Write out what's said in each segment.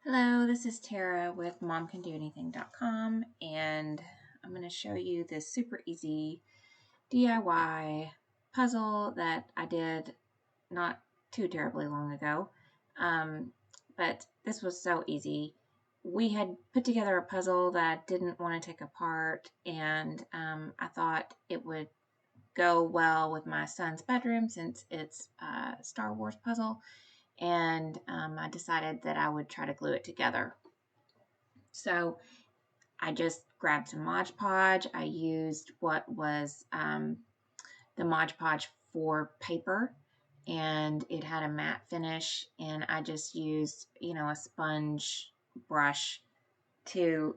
Hello, this is Tara with MomCanDoAnything.com, and I'm going to show you this super easy DIY puzzle that I did not too terribly long ago. But this was so easy. We had put together a puzzle that I didn't want to take apart, and I thought it would go well with my son's bedroom since it's a Star Wars puzzle. And I decided that I would try to glue it together. So I just grabbed some Mod Podge. I used what was the Mod Podge for paper, and it had a matte finish, and I just used, a sponge brush to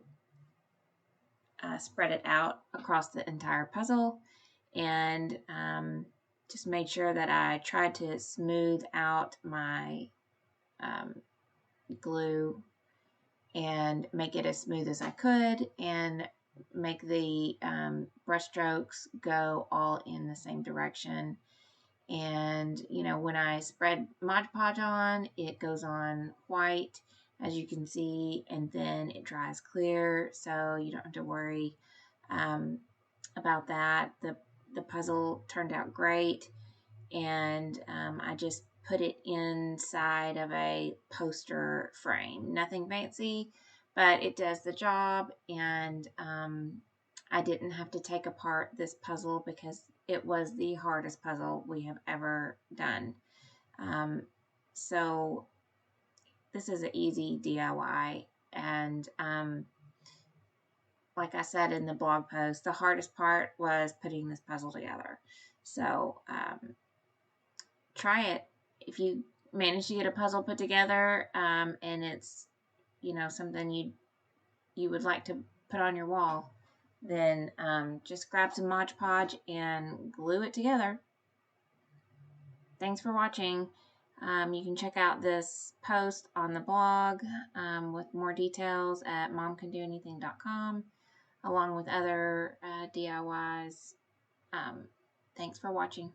spread it out across the entire puzzle, and just made sure that I tried to smooth out my glue and make it as smooth as I could, and make the brush strokes go all in the same direction. And when I spread Mod Podge on, it goes on white, as you can see, and then it dries clear, so you don't have to worry about that. The puzzle turned out great, and I just put it inside of a poster frame. Nothing fancy, but it does the job, and I didn't have to take apart this puzzle because it was the hardest puzzle we have ever done. So this is an easy DIY, and like I said in the blog post, the hardest part was putting this puzzle together. So try it. If you manage to get a puzzle put together, and it's something you would like to put on your wall, then just grab some Mod Podge and glue it together. Thanks for watching. You can check out this post on the blog with more details at momcandoanything.com, along with other DIYs. Thanks for watching.